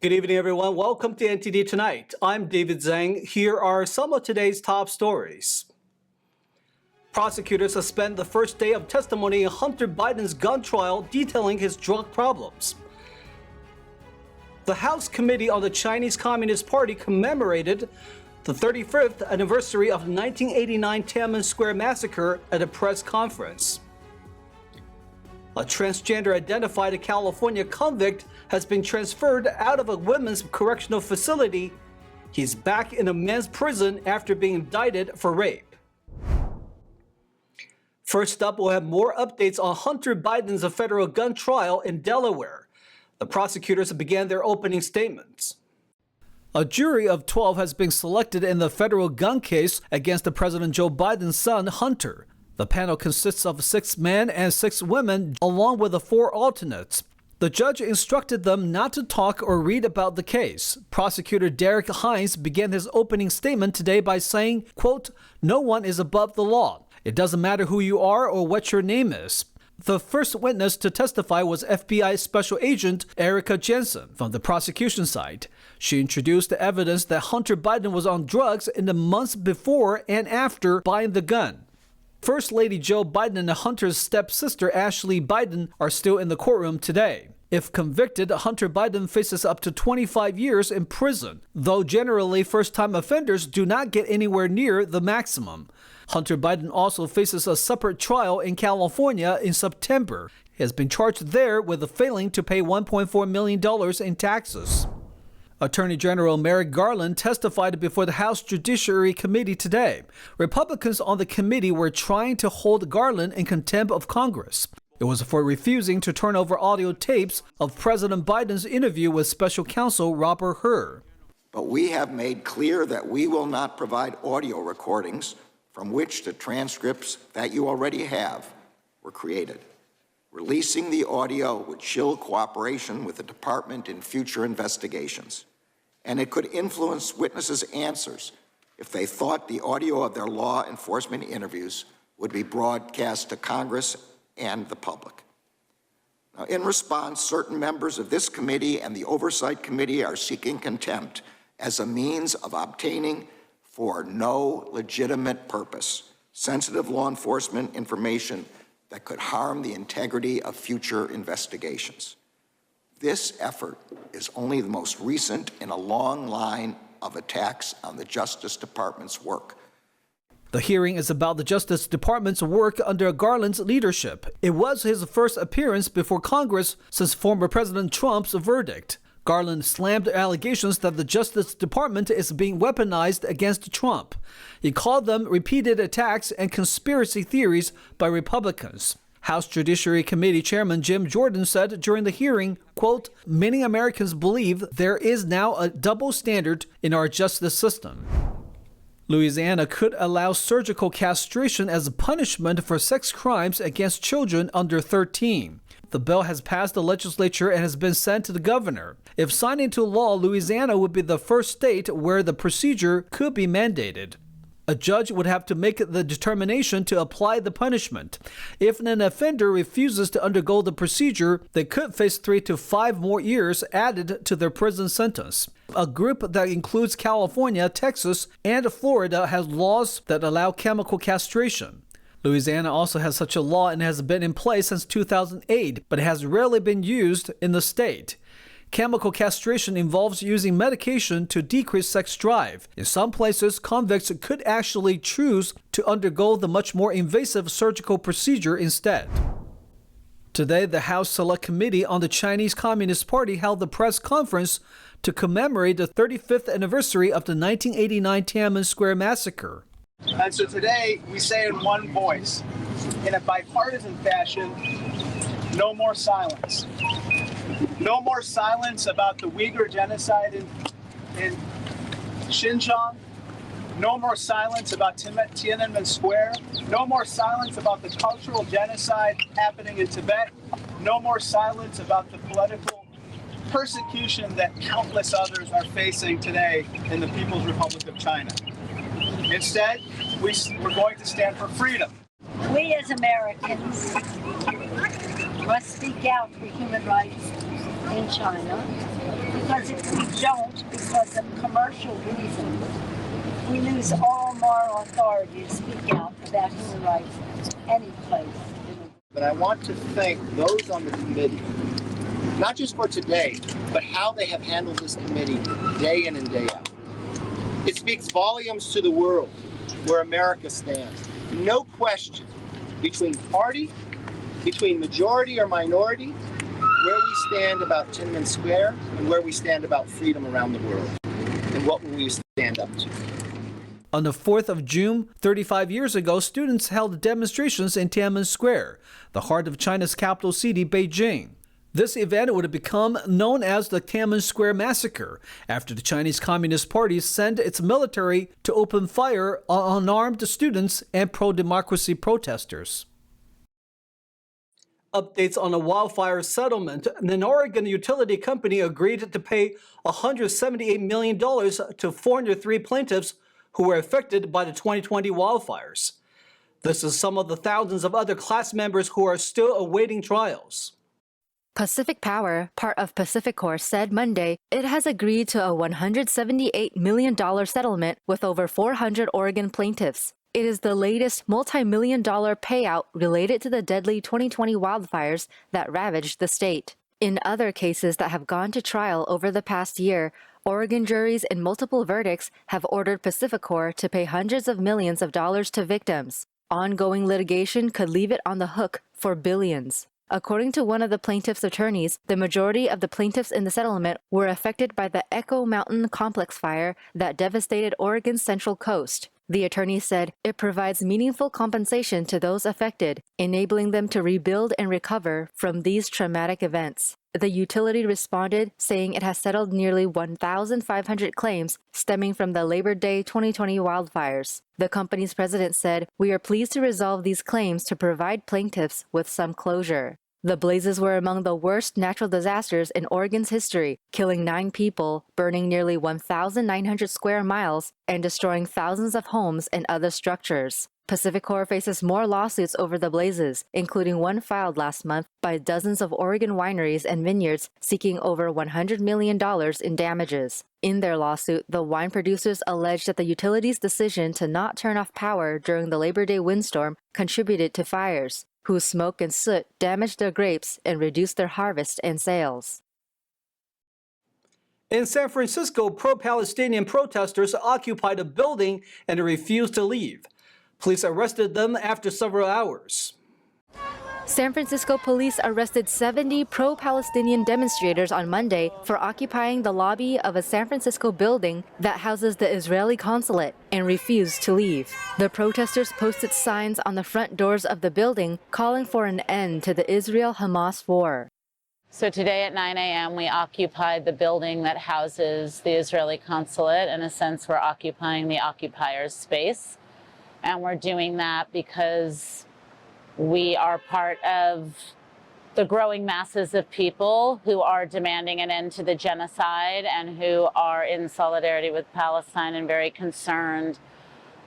Good evening, everyone. Welcome to NTD Tonight. I'm David Zhang. Here are some of today's top stories. Prosecutors suspend the first day of testimony in Hunter Biden's gun trial, detailing his drug problems. The House Committee on the Chinese Communist Party commemorated the 35th anniversary of the 1989 Tiananmen Square Massacre at a press conference. A transgender-identified California convict has been transferred out of a women's correctional facility. He's back in a men's prison after being indicted for rape. First up, we'll have more updates on Hunter Biden's federal gun trial in Delaware. The prosecutors began their opening statements. A jury of 12 has been selected in the federal gun case against President Joe Biden's son, Hunter. The panel consists of 6 men and 6 women, along with the 4 alternates. The judge instructed them not to talk or read about the case. Prosecutor Derek Hines began his opening statement today by saying, quote, "No one is above the law. It doesn't matter who you are or what your name is." The first witness to testify was FBI Special Agent Erica Jensen from the prosecution side. She introduced the evidence that Hunter Biden was on drugs in the months before and after buying the gun. First Lady Joe Biden and Hunter's stepsister Ashley Biden are still in the courtroom today. If convicted, Hunter Biden faces up to 25 years in prison, though generally first-time offenders do not get anywhere near the maximum. Hunter Biden also faces a separate trial in California in September. He has been charged there with failing to pay $1.4 million in taxes. Attorney General Merrick Garland testified before the House Judiciary Committee today. Republicans on the committee were trying to hold Garland in contempt of Congress. It was for refusing to turn over audio tapes of President Biden's interview with Special Counsel Robert Hur. But we have made clear that we will not provide audio recordings from which the transcripts that you already have were created. Releasing the audio would chill cooperation with the department in future investigations, and it could influence witnesses' answers if they thought the audio of their law enforcement interviews would be broadcast to Congress and the public. Now, in response, certain members of this committee and the Oversight Committee are seeking contempt as a means of obtaining, for no legitimate purpose, sensitive law enforcement information that could harm the integrity of future investigations. This effort is only the most recent in a long line of attacks on the Justice Department's work. The hearing is about the Justice Department's work under Garland's leadership. It was his first appearance before Congress since former President Trump's verdict. Garland slammed allegations that the Justice Department is being weaponized against Trump. He called them repeated attacks and conspiracy theories by Republicans. House Judiciary Committee Chairman Jim Jordan said during the hearing, quote, "Many Americans believe there is now a double standard in our justice system." Louisiana could allow surgical castration as a punishment for sex crimes against children under 13. The bill has passed the legislature and has been sent to the governor. If signed into law, Louisiana would be the first state where the procedure could be mandated. A judge would have to make the determination to apply the punishment. If an offender refuses to undergo the procedure, they could face 3 to 5 more years added to their prison sentence. A group that includes California, Texas, and Florida has laws that allow chemical castration. Louisiana also has such a law and has been in place since 2008, but it has rarely been used in the state. Chemical castration involves using medication to decrease sex drive. In some places, convicts could actually choose to undergo the much more invasive surgical procedure instead. Today, the House Select Committee on the Chinese Communist Party held a press conference to commemorate the 35th anniversary of the 1989 Tiananmen Square Massacre. And so today, we say in one voice, in a bipartisan fashion, no more silence. No more silence about the Uyghur genocide in Xinjiang. No more silence about Tiananmen Square. No more silence about the cultural genocide happening in Tibet. No more silence about the political persecution that countless others are facing today in the People's Republic of China. Instead, we're going to stand for freedom. We as Americans must speak out for human rights in China. Because if we don't, because of commercial reasons, we lose all moral authority to speak out about human rights any place. But I want to thank those on the committee, not just for today, but how they have handled this committee day in and day out. It speaks volumes to the world where America stands. No question between party, between majority or minority, where we stand about Tiananmen Square and where we stand about freedom around the world. And what will we stand up to? On the 4th of June, 35 years ago, students held demonstrations in Tiananmen Square, the heart of China's capital city, Beijing. This event would have become known as the Tiananmen Square Massacre after the Chinese Communist Party sent its military to open fire on unarmed students and pro-democracy protesters. Updates on a wildfire settlement. An Oregon utility company agreed to pay $178 million to 403 plaintiffs who were affected by the 2020 wildfires. This is some of the thousands of other class members who are still awaiting trials. Pacific Power, part of PacifiCorp, said Monday it has agreed to a $178 million settlement with over 400 Oregon plaintiffs. It is the latest multi-million-dollar payout related to the deadly 2020 wildfires that ravaged the state. In other cases that have gone to trial over the past year, Oregon juries in multiple verdicts have ordered PacifiCorp to pay hundreds of millions of dollars to victims. Ongoing litigation could leave it on the hook for billions. According to one of the plaintiffs' attorneys, the majority of the plaintiffs in the settlement were affected by the Echo Mountain complex fire that devastated Oregon's central coast. The attorney said it provides meaningful compensation to those affected, enabling them to rebuild and recover from these traumatic events. The utility responded, saying it has settled nearly 1,500 claims stemming from the Labor Day 2020 wildfires. The company's president said, "We are pleased to resolve these claims to provide plaintiffs with some closure." The blazes were among the worst natural disasters in Oregon's history, killing 9 people, burning nearly 1,900 square miles, and destroying thousands of homes and other structures. PacifiCorp faces more lawsuits over the blazes, including one filed last month by dozens of Oregon wineries and vineyards seeking over $100 million in damages. In their lawsuit, the wine producers alleged that the utility's decision to not turn off power during the Labor Day windstorm contributed to fires, whose smoke and soot damaged their grapes and reduced their harvest and sales. In San Francisco, pro-Palestinian protesters occupied a building and refused to leave. Police arrested them after several hours. San Francisco police arrested 70 pro-Palestinian demonstrators on Monday for occupying the lobby of a San Francisco building that houses the Israeli consulate and refused to leave. The protesters posted signs on the front doors of the building calling for an end to the Israel-Hamas war. So today at 9 a.m. we occupied the building that houses the Israeli consulate. In a sense, we're occupying the occupier's space. And we're doing that because we are part of the growing masses of people who are demanding an end to the genocide and who are in solidarity with Palestine and very concerned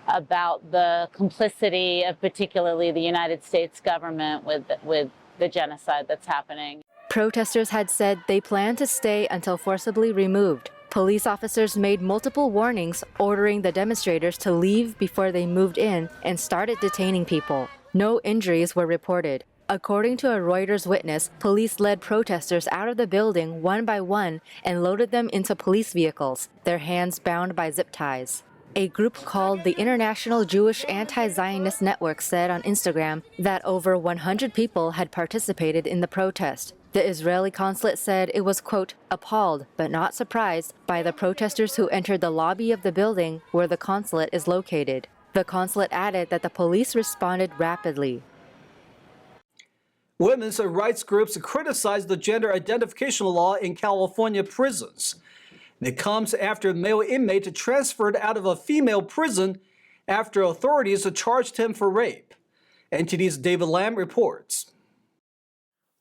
about the complicity of particularly the United States government with the genocide that's happening. Protesters had said they plan to stay until forcibly removed. Police officers made multiple warnings, ordering the demonstrators to leave before they moved in and started detaining people. No injuries were reported. According to a Reuters witness, police led protesters out of the building one by one and loaded them into police vehicles, their hands bound by zip ties. A group called the International Jewish Anti-Zionist Network said on Instagram that over 100 people had participated in the protest. The Israeli consulate said it was, quote, appalled but not surprised by the protesters who entered the lobby of the building where the consulate is located. The consulate added that the police responded rapidly. Women's rights groups criticized the gender identification law in California prisons. And it comes after a male inmate transferred out of a female prison after authorities charged him for rape. NTD's David Lamb reports.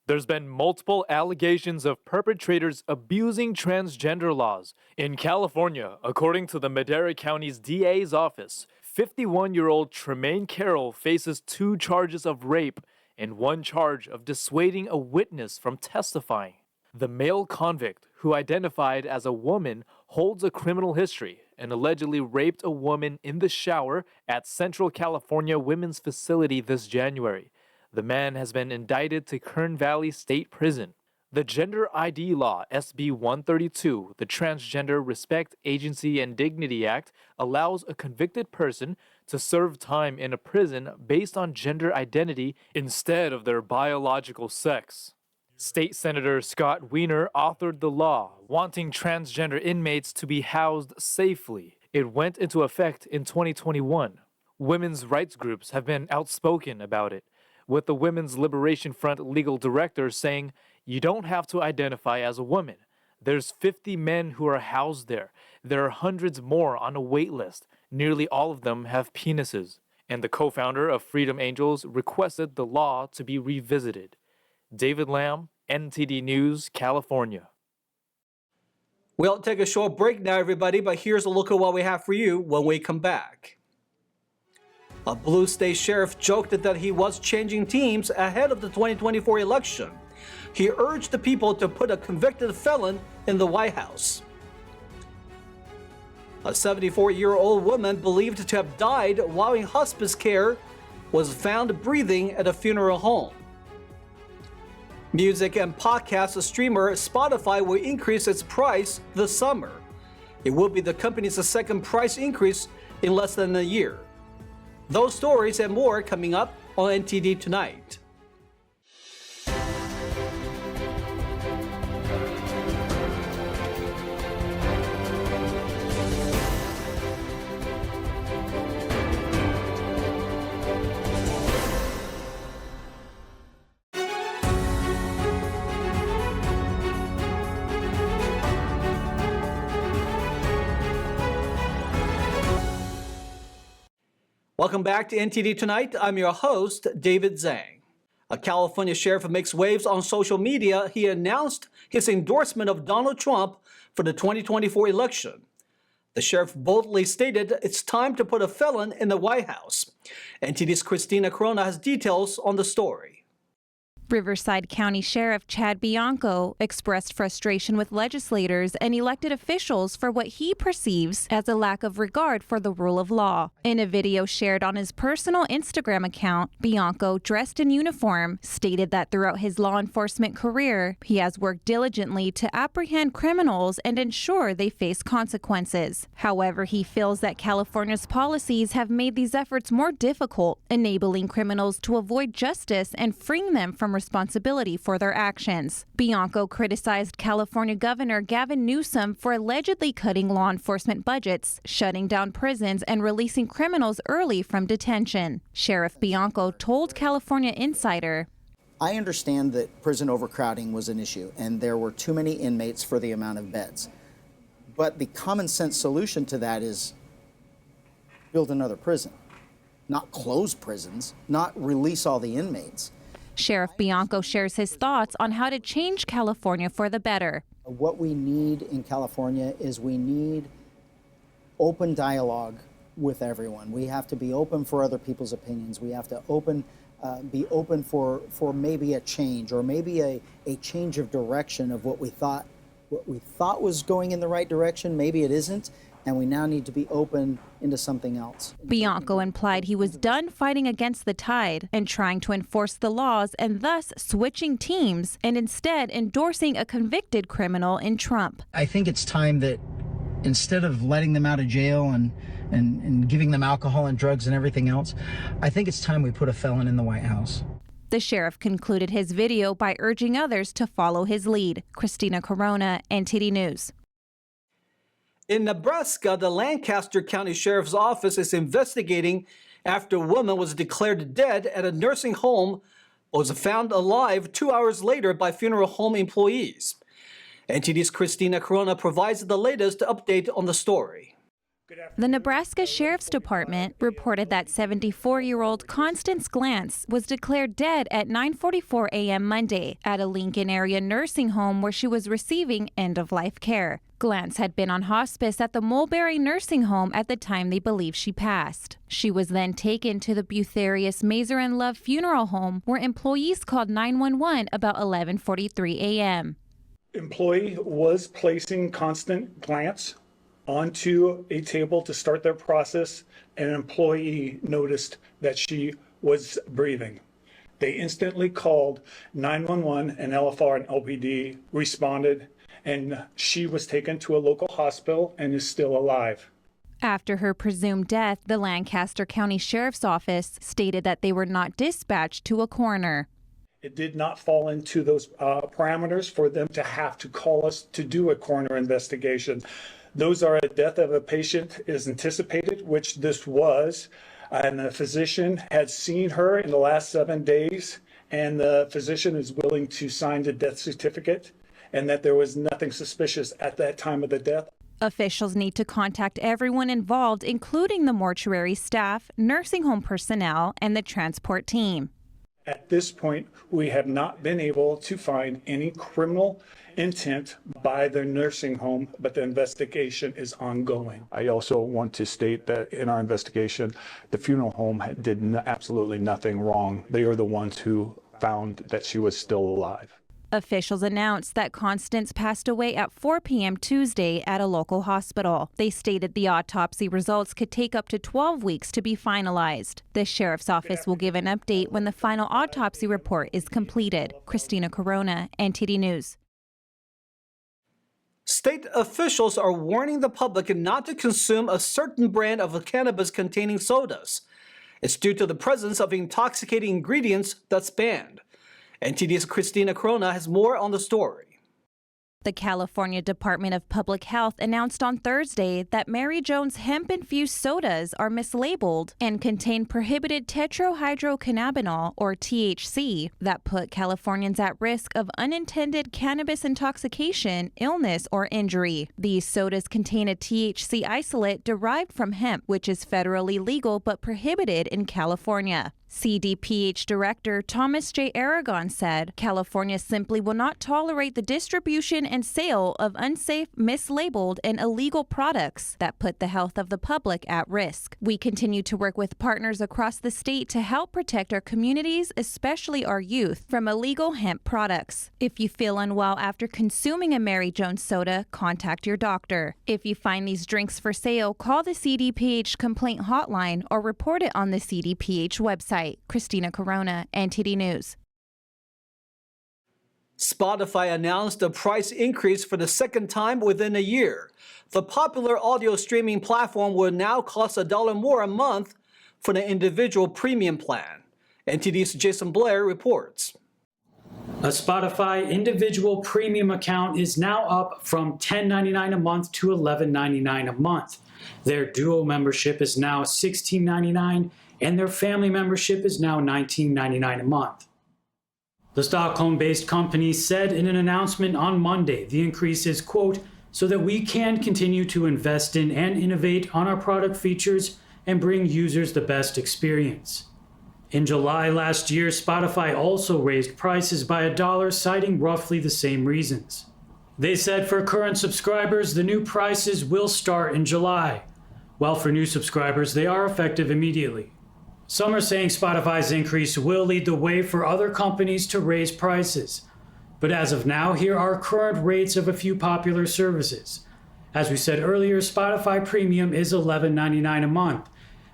There's been multiple allegations of perpetrators abusing transgender laws. In California, according to the Madera County's DA's office, 51-year-old Tremaine Carroll faces 2 charges of rape and 1 charge of dissuading a witness from testifying. The male convict, who identified as a woman, holds a criminal history and allegedly raped a woman in the shower at Central California Women's Facility this January. The man has been indicted to Kern Valley State Prison. The Gender ID Law, SB 132, the Transgender Respect, Agency, and Dignity Act, allows a convicted person to serve time in a prison based on gender identity instead of their biological sex. State Senator Scott Wiener authored the law, wanting transgender inmates to be housed safely. It went into effect in 2021. Women's rights groups have been outspoken about it, with the Women's Liberation Front legal director saying, "You don't have to identify as a woman. There's 50 men who are housed there. There are hundreds more on a wait list. Nearly all of them have penises." And the co-founder of Freedom Angels requested the law to be revisited. David Lamb, NTD News, California. We'll take a short break now, everybody, but here's a look at what we have for you when we come back. A blue state sheriff joked that he was changing teams ahead of the 2024 election. He urged the people to put a convicted felon in the White House. A 74-year-old woman believed to have died while in hospice care was found breathing at a funeral home. Music and podcast streamer Spotify will increase its price this summer. It will be the company's second price increase in less than a year. Those stories and more coming up on NTD Tonight. Welcome back to NTD Tonight. I'm your host, David Zhang. A California sheriff makes waves on social media. He announced his endorsement of Donald Trump for the 2024 election. The sheriff boldly stated it's time to put a felon in the White House. NTD's Christina Corona has details on the story. Riverside County Sheriff Chad Bianco expressed frustration with legislators and elected officials for what he perceives as a lack of regard for the rule of law. In a video shared on his personal Instagram account, Bianco, dressed in uniform, stated that throughout his law enforcement career, he has worked diligently to apprehend criminals and ensure they face consequences. However, he feels that California's policies have made these efforts more difficult, enabling criminals to avoid justice and freeing them from responsibility for their actions. Bianco criticized California Governor Gavin Newsom for allegedly cutting law enforcement budgets, shutting down prisons, and releasing criminals early from detention. Sheriff Bianco told California Insider, "I understand that prison overcrowding was an issue and there were too many inmates for the amount of beds. But the common sense solution to that is build another prison, not close prisons, not release all the inmates." Sheriff Bianco shares his thoughts on how to change California for the better. What we need in California is we need open dialogue with everyone. We have to be open for other people's opinions. We have to be open for maybe a change or maybe a change of direction of what we thought was going in the right direction. Maybe it isn't. And we now need to be open into something else. Bianco implied he was done fighting against the tide and trying to enforce the laws and thus switching teams and instead endorsing a convicted criminal in Trump. I think it's time that instead of letting them out of jail and giving them alcohol and drugs and everything else, I think it's time we put a felon in the White House. The sheriff concluded his video by urging others to follow his lead. Christina Corona, NTD News. In Nebraska, the Lancaster County Sheriff's Office is investigating after a woman was declared dead at a nursing home but was found alive 2 hours later by funeral home employees. NTD's Christina Corona provides the latest update on the story. The Nebraska Sheriff's Department reported that 74-year-old Constance Glantz was declared dead at 9:44 a.m. Monday at a Lincoln area nursing home where she was receiving end-of-life care. Glantz had been on hospice at the Mulberry Nursing Home at the time they believe she passed. She was then taken to the Butherius Mazer and Love Funeral Home where employees called 911 about 11:43 a.m. employee was placing constant glance onto a table to start their process, and an employee noticed that she was breathing. They instantly called 911, and LFR and LPD responded, and she was taken to a local hospital and is still alive. After her presumed death, the Lancaster County Sheriff's Office stated that they were not dispatched to a coroner. It did not fall into those parameters for them to have to call us to do a coroner investigation. Those are a death of a patient is anticipated, which this was, and the physician had seen her in the last 7 days, and the physician is willing to sign the death certificate, and that there was nothing suspicious at that time of the death. Officials need to contact everyone involved, including the mortuary staff, nursing home personnel, and the transport team. At this point, we have not been able to find any criminal intent by the nursing home, but the investigation is ongoing. I also want to state that in our investigation, the funeral home did absolutely nothing wrong. They are the ones who found that she was still alive. Officials announced that Constance passed away at 4 p.m. Tuesday at a local hospital. They stated the autopsy results could take up to 12 weeks to be finalized. The sheriff's office will give an update when the final autopsy report is completed. Christina Corona, NTD News. State officials are warning the public not to consume a certain brand of cannabis-containing sodas. It's due to the presence of intoxicating ingredients that's banned. NTD's Christina Corona has more on the story. The California Department of Public Health announced on Thursday that Mary Jones hemp-infused sodas are mislabeled and contain prohibited tetrahydrocannabinol, or THC, that put Californians at risk of unintended cannabis intoxication, illness, or injury. These sodas contain a THC isolate derived from hemp, which is federally legal but prohibited in California. CDPH Director Thomas J. Aragon said, California simply will not tolerate the distribution and sale of unsafe, mislabeled, and illegal products that put the health of the public at risk. We continue to work with partners across the state to help protect our communities, especially our youth, from illegal hemp products. If you feel unwell after consuming a Mary Jones soda, contact your doctor. If you find these drinks for sale, call the CDPH complaint hotline or report it on the CDPH website. Christina Corona, NTD News. Spotify announced a price increase for the second time within a year. The popular audio streaming platform will now cost $1 more a month for the individual premium plan. NTD's Jason Blair reports. A Spotify individual premium account is now up from $10.99 a month to $11.99 a month. Their duo membership is now $16.99, and their family membership is now $19.99 a month. The Stockholm-based company said in an announcement on Monday the increase is, quote, so that we can continue to invest in and innovate on our product features and bring users the best experience. In July last year, Spotify also raised prices by $1, citing roughly the same reasons. They said for current subscribers, the new prices will start in July, while for new subscribers, they are effective immediately. Some are saying Spotify's increase will lead the way for other companies to raise prices. But as of now, here are current rates of a few popular services. As we said earlier, Spotify Premium is $11.99 a month.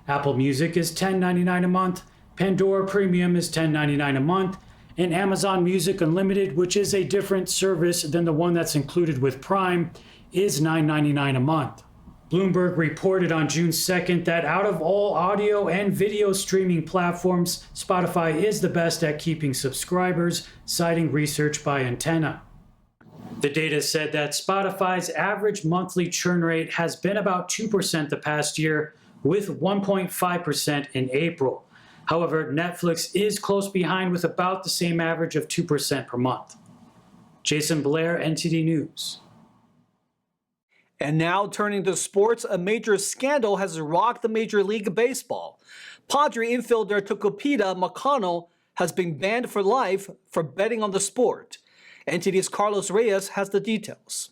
Apple Music is $10.99 a month. Pandora Premium is $10.99 a month. And Amazon Music Unlimited, which is a different service than the one that's included with Prime, is $9.99 a month. Bloomberg reported on June 2nd that out of all audio and video streaming platforms, Spotify is the best at keeping subscribers, citing research by Antenna. The data said that Spotify's average monthly churn rate has been about 2% the past year, with 1.5% in April. However, Netflix is close behind with about the same average of 2% per month. Jason Blair, NTD News. And now turning to sports, a major scandal has rocked the Major League Baseball. Padre infielder Tucupita Marcano has been banned for life for betting on the sport. NTD's Carlos Reyes has the details.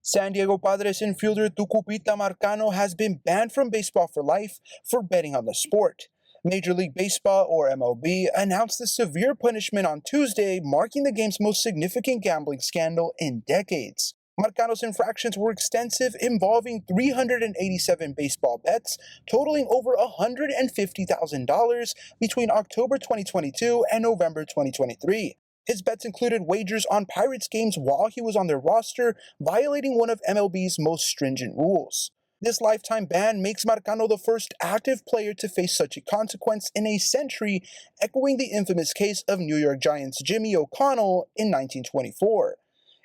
San Diego Padres infielder Tucupita Marcano has been banned from baseball for life for betting on the sport. Major League Baseball, or MLB, announced the severe punishment on Tuesday, marking the game's most significant gambling scandal in decades. Marcano's infractions were extensive, involving 387 baseball bets, totaling over $150,000 between October 2022 and November 2023. His bets included wagers on Pirates games while he was on their roster, violating one of MLB's most stringent rules. This lifetime ban makes Marcano the first active player to face such a consequence in a century, echoing the infamous case of New York Giants' Jimmy O'Connell in 1924.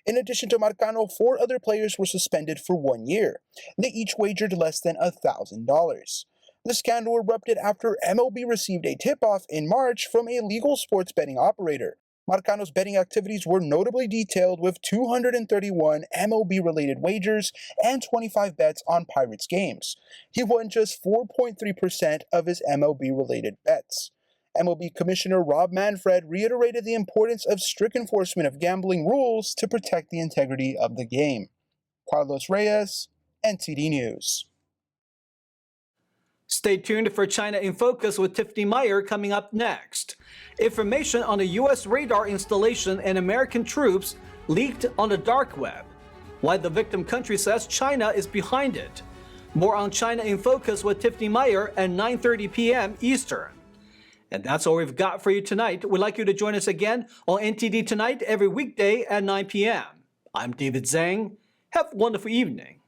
In addition to Marcano, 4 other players were suspended for 1 year. They each wagered less than $1,000. The scandal erupted after MLB received a tip-off in March from a legal sports betting operator. Marcano's betting activities were notably detailed, with 231 MLB-related wagers and 25 bets on Pirates games. He won just 4.3% of his MLB-related bets. MLB Commissioner Rob Manfred reiterated the importance of strict enforcement of gambling rules to protect the integrity of the game. Carlos Reyes, NTD News. Stay tuned for China in Focus with Tiffany Meyer coming up next. Information on a U.S. radar installation and American troops leaked on the dark web. Why the victim country says China is behind it. More on China in Focus with Tiffany Meyer at 9:30 p.m. Eastern. And that's all we've got for you tonight. We'd like you to join us again on NTD Tonight every weekday at 9 p.m. I'm David Zhang. Have a wonderful evening.